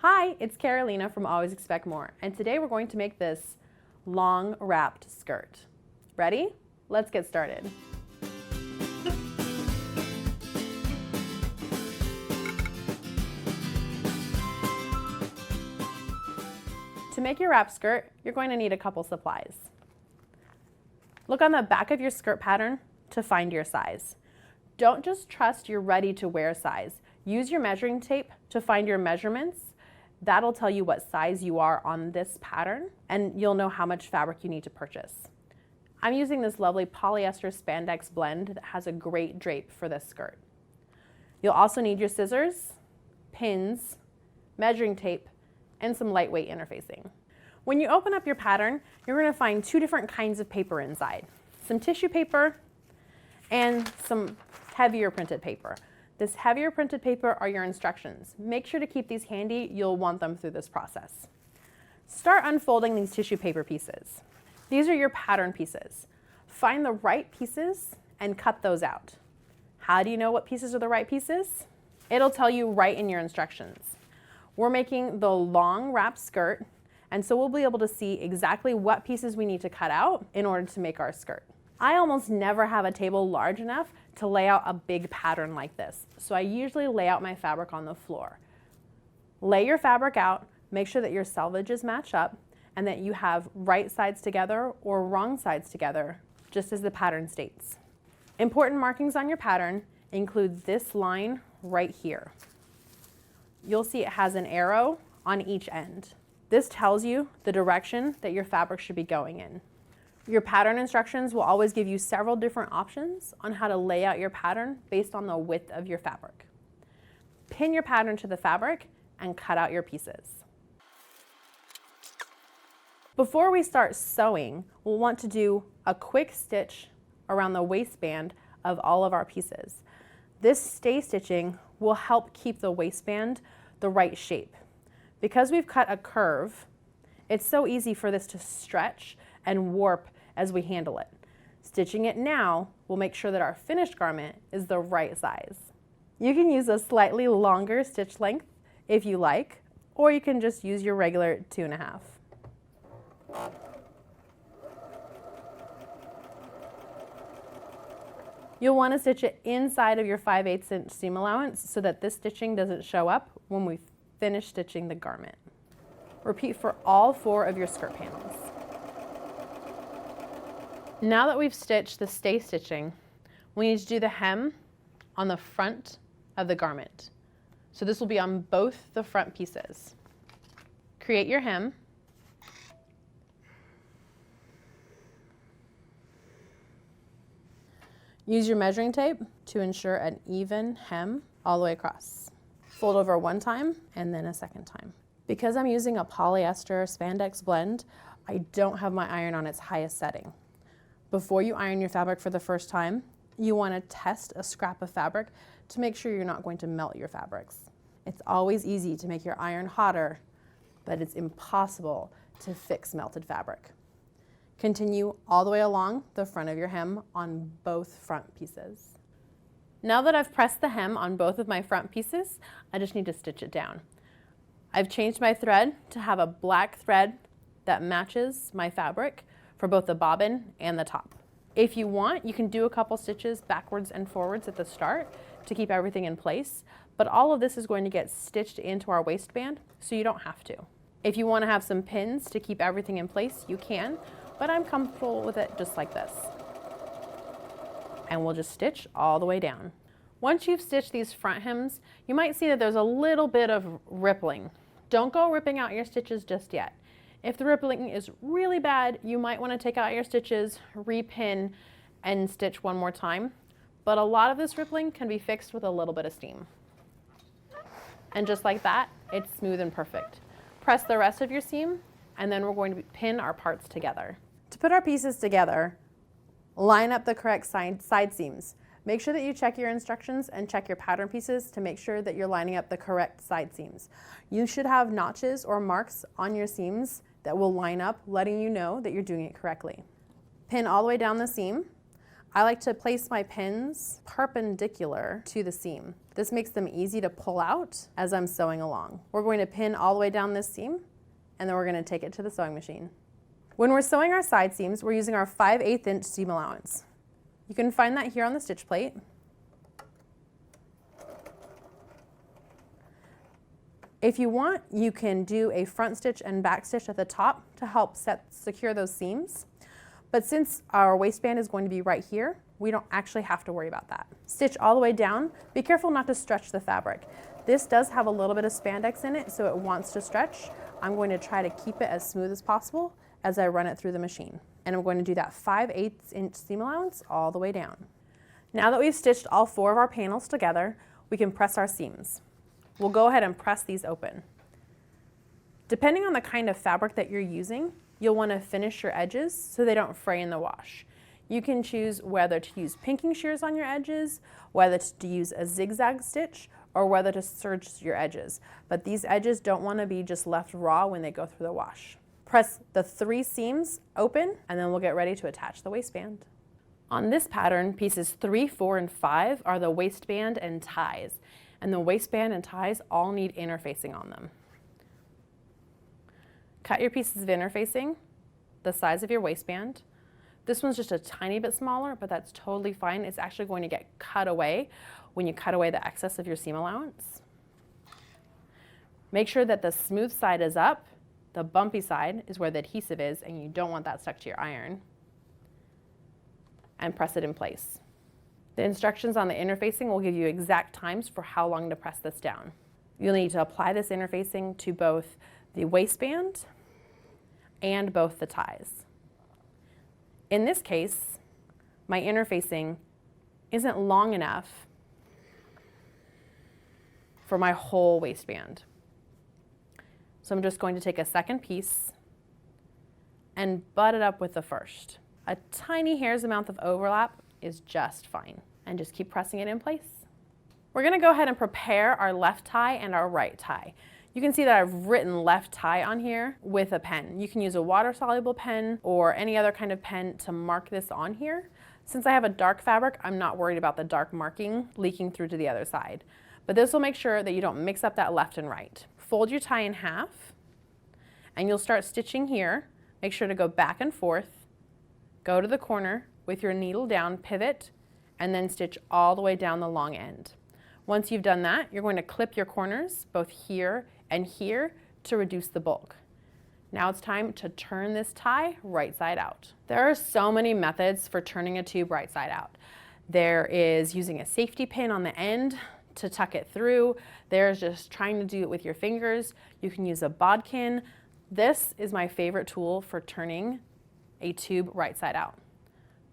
Hi, it's Carolina from Always Expect More, and today we're going to make this long wrapped skirt. Ready? Let's get started. To make your wrap skirt, you're going to need a couple supplies. Look on the back of your skirt pattern to find your size. Don't just trust your ready-to-wear size. Use your measuring tape to find your measurements. That'll tell you what size you are on this pattern, and you'll know how much fabric you need to purchase. I'm using this lovely polyester spandex blend that has a great drape for this skirt. You'll also need your scissors, pins, measuring tape, and some lightweight interfacing. When you open up your pattern, you're going to find two different kinds of paper inside. Some tissue paper and some heavier printed paper. This heavier printed paper are your instructions. Make sure to keep these handy. You'll want them through this process. Start unfolding these tissue paper pieces. These are your pattern pieces. Find the right pieces and cut those out. How do you know what pieces are the right pieces? It'll tell you right in your instructions. We're making the long wrap skirt, and so we'll be able to see exactly what pieces we need to cut out in order to make our skirt. I almost never have a table large enough to lay out a big pattern like this, so I usually lay out my fabric on the floor. Lay your fabric out, make sure that your selvages match up, and that you have right sides together or wrong sides together, just as the pattern states. Important markings on your pattern include this line right here. You'll see it has an arrow on each end. This tells you the direction that your fabric should be going in. Your pattern instructions will always give you several different options on how to lay out your pattern based on the width of your fabric. Pin your pattern to the fabric and cut out your pieces. Before we start sewing, we'll want to do a quick stitch around the waistband of all of our pieces. This stay stitching will help keep the waistband the right shape. Because we've cut a curve, it's so easy for this to stretch and warp as we handle it. Stitching it now will make sure that our finished garment is the right size. You can use a slightly longer stitch length if you like, or you can just use your regular 2.5. You'll want to stitch it inside of your 5/8 inch seam allowance so that this stitching doesn't show up when we finish stitching the garment. Repeat for all 4 of your skirt panels. Now that we've stitched the stay stitching, we need to do the hem on the front of the garment. So this will be on both the front pieces. Create your hem. Use your measuring tape to ensure an even hem all the way across. Fold over one time and then a second time. Because I'm using a polyester spandex blend, I don't have my iron on its highest setting. Before you iron your fabric for the first time, you want to test a scrap of fabric to make sure you're not going to melt your fabrics. It's always easy to make your iron hotter, but it's impossible to fix melted fabric. Continue all the way along the front of your hem on both front pieces. Now that I've pressed the hem on both of my front pieces, I just need to stitch it down. I've changed my thread to have a black thread that matches my fabric for both the bobbin and the top. If you want, you can do a couple stitches backwards and forwards at the start to keep everything in place, but all of this is going to get stitched into our waistband, so you don't have to. If you want to have some pins to keep everything in place, you can, but I'm comfortable with it just like this. And we'll just stitch all the way down. Once you've stitched these front hems, you might see that there's a little bit of rippling. Don't go ripping out your stitches just yet. If the rippling is really bad, you might want to take out your stitches, repin, and stitch one more time. But a lot of this rippling can be fixed with a little bit of steam. And just like that, it's smooth and perfect. Press the rest of your seam, and then we're going to pin our parts together. To put our pieces together, line up the correct side seams. Make sure that you check your instructions and check your pattern pieces to make sure that you're lining up the correct side seams. You should have notches or marks on your seams that will line up, letting you know that you're doing it correctly. Pin all the way down the seam. I like to place my pins perpendicular to the seam. This makes them easy to pull out as I'm sewing along. We're going to pin all the way down this seam, and then we're going to take it to the sewing machine. When we're sewing our side seams, we're using our 5/8 inch seam allowance. You can find that here on the stitch plate. If you want, you can do a front stitch and back stitch at the top to help secure those seams. But since our waistband is going to be right here, we don't actually have to worry about that. Stitch all the way down. Be careful not to stretch the fabric. This does have a little bit of spandex in it, so it wants to stretch. I'm going to try to keep it as smooth as possible as I run it through the machine. And I'm going to do that 5/8 inch seam allowance all the way down. Now that we've stitched all 4 of our panels together, we can press our seams. We'll go ahead and press these open. Depending on the kind of fabric that you're using, you'll want to finish your edges so they don't fray in the wash. You can choose whether to use pinking shears on your edges, whether to use a zigzag stitch, or whether to serge your edges. But these edges don't want to be just left raw when they go through the wash. Press the 3 seams open, and then we'll get ready to attach the waistband. On this pattern, pieces 3, 4, and 5 are the waistband and ties. And the waistband and ties all need interfacing on them. Cut your pieces of interfacing the size of your waistband. This one's just a tiny bit smaller, but that's totally fine. It's actually going to get cut away when you cut away the excess of your seam allowance. Make sure that the smooth side is up. The bumpy side is where the adhesive is, and you don't want that stuck to your iron. And press it in place. The instructions on the interfacing will give you exact times for how long to press this down. You'll need to apply this interfacing to both the waistband and both the ties. In this case, my interfacing isn't long enough for my whole waistband. So I'm just going to take a second piece and butt it up with the first. A tiny hair's amount of overlap is just fine, and just keep pressing it in place. We're going to go ahead and prepare our left tie and our right tie. You can see that I've written left tie on here with a pen. You can use a water-soluble pen or any other kind of pen to mark this on here. Since I have a dark fabric, I'm not worried about the dark marking leaking through to the other side. But this will make sure that you don't mix up that left and right. Fold your tie in half, and you'll start stitching here. Make sure to go back and forth, go to the corner with your needle down, pivot, and then stitch all the way down the long end. Once you've done that, you're going to clip your corners, both here and here, to reduce the bulk. Now it's time to turn this tie right side out. There are so many methods for turning a tube right side out. There is using a safety pin on the end to tuck it through. There's just trying to do it with your fingers. You can use a bodkin. This is my favorite tool for turning a tube right side out.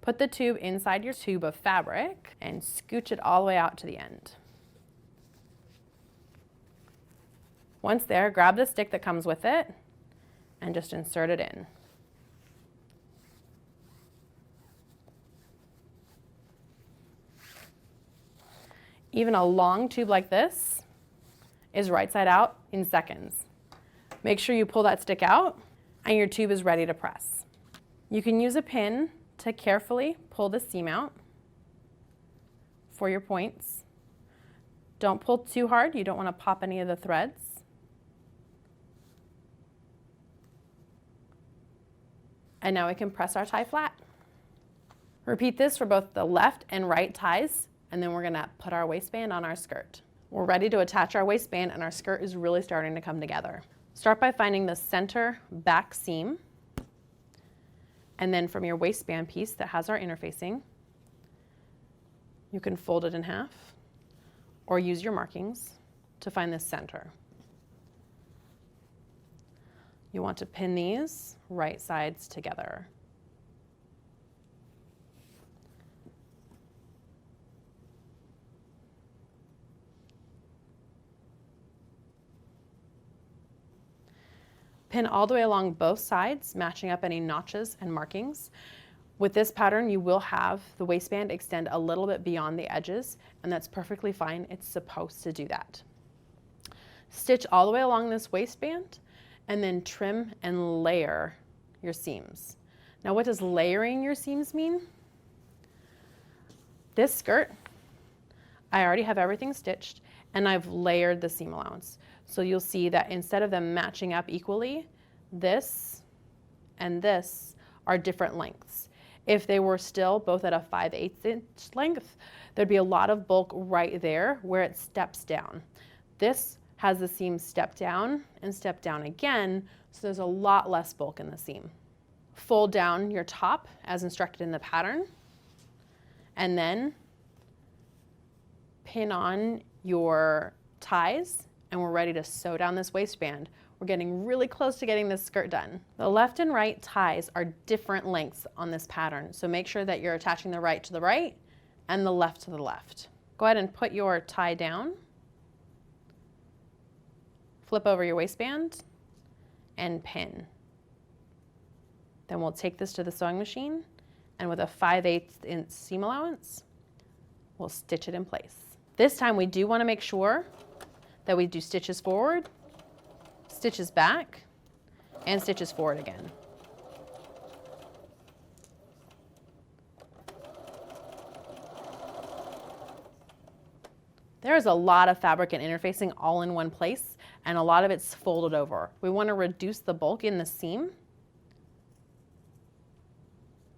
Put the tube inside your tube of fabric and scooch it all the way out to the end. Once there, grab the stick that comes with it and just insert it in. Even a long tube like this is right side out in seconds. Make sure you pull that stick out and your tube is ready to press. You can use a pin to carefully pull the seam out for your points. Don't pull too hard. You don't want to pop any of the threads. And now we can press our tie flat. Repeat this for both the left and right ties, and then we're going to put our waistband on our skirt. We're ready to attach our waistband, and our skirt is really starting to come together. Start by finding the center back seam, and then from your waistband piece that has our interfacing, you can fold it in half or use your markings to find the center. You want to pin these right sides together. Pin all the way along both sides, matching up any notches and markings. With this pattern, you will have the waistband extend a little bit beyond the edges, and that's perfectly fine. It's supposed to do that. Stitch all the way along this waistband, and then trim and layer your seams. Now, what does layering your seams mean? This skirt, I already have everything stitched and I've layered the seam allowance. So you'll see that instead of them matching up equally, this and this are different lengths. If they were still both at a 5/8 inch length, there'd be a lot of bulk right there where it steps down. This has the seam step down and step down again, so there's a lot less bulk in the seam. Fold down your top as instructed in the pattern, and then pin on your ties, and we're ready to sew down this waistband. We're getting really close to getting this skirt done. The left and right ties are different lengths on this pattern, so make sure that you're attaching the right to the right and the left to the left. Go ahead and put your tie down, flip over your waistband, and pin. Then we'll take this to the sewing machine, and with a 5/8 inch seam allowance, we'll stitch it in place. This time we do want to make sure that we do stitches forward, stitches back, and stitches forward again. There is a lot of fabric and interfacing all in one place, and a lot of it's folded over. We want to reduce the bulk in the seam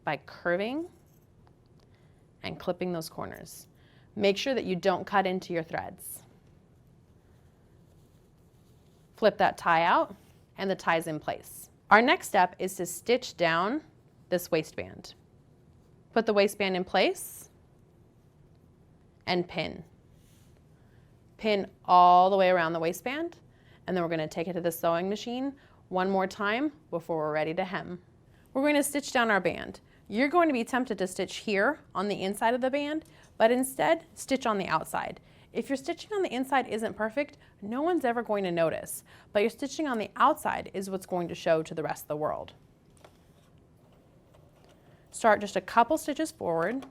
by curving and clipping those corners. Make sure that you don't cut into your threads. Flip that tie out and the tie's in place. Our next step is to stitch down this waistband. Put the waistband in place and pin. Pin all the way around the waistband, and then we're going to take it to the sewing machine one more time before we're ready to hem. We're going to stitch down our band. You're going to be tempted to stitch here on the inside of the band, but instead stitch on the outside. If your stitching on the inside isn't perfect, no one's ever going to notice, but your stitching on the outside is what's going to show to the rest of the world. Start just a couple stitches forward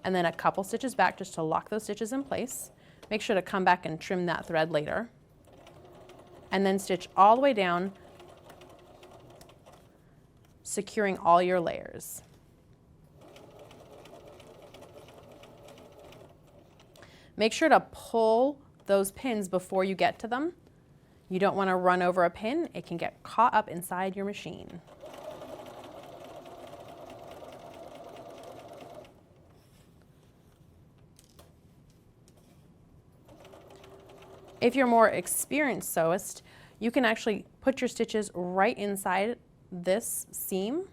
and then a couple stitches back just to lock those stitches in place. Make sure to come back and trim that thread later. And then stitch all the way down, securing all your layers. Make sure to pull those pins before you get to them. You don't want to run over a pin. It can get caught up inside your machine. If you're more experienced sewist, you can actually put your stitches right inside this seam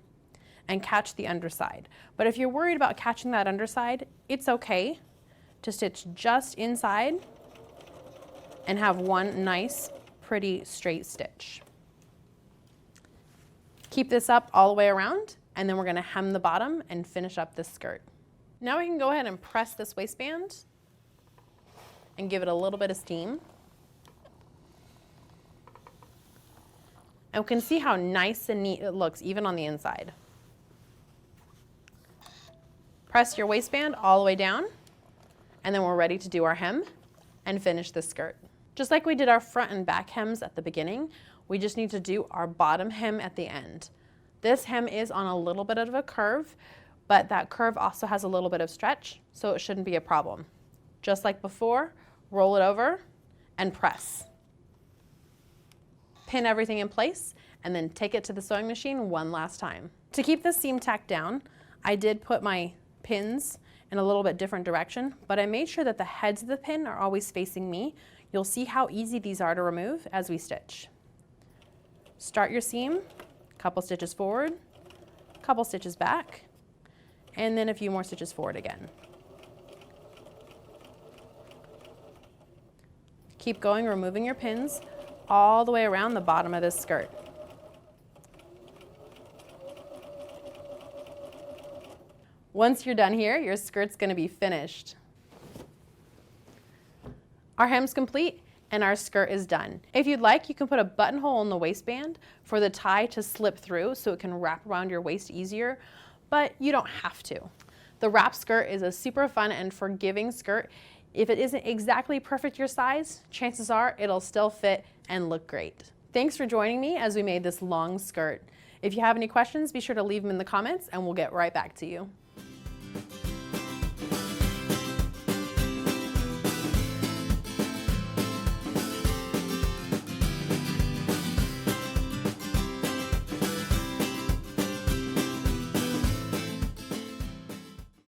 and catch the underside. But if you're worried about catching that underside, it's okay to stitch just inside and have one nice, pretty straight stitch. Keep this up all the way around, and then we're going to hem the bottom and finish up this skirt. Now we can go ahead and press this waistband and give it a little bit of steam. And we can see how nice and neat it looks even on the inside. Press your waistband all the way down, and then we're ready to do our hem and finish the skirt. Just like we did our front and back hems at the beginning, we just need to do our bottom hem at the end. This hem is on a little bit of a curve, but that curve also has a little bit of stretch, so it shouldn't be a problem. Just like before, roll it over and press. Pin everything in place and then take it to the sewing machine one last time. To keep the seam tacked down, I did put my pins in a little bit different direction, but I made sure that the heads of the pin are always facing me. You'll see how easy these are to remove as we stitch. Start your seam, couple stitches forward, couple stitches back, and then a few more stitches forward again. Keep going, removing your pins all the way around the bottom of this skirt. Once you're done here, your skirt's going to be finished. Our hem's complete and our skirt is done. If you'd like, you can put a buttonhole in the waistband for the tie to slip through so it can wrap around your waist easier, but you don't have to. The wrap skirt is a super fun and forgiving skirt. If it isn't exactly perfect your size, chances are it'll still fit and look great. Thanks for joining me as we made this long skirt. If you have any questions, be sure to leave them in the comments and we'll get right back to you.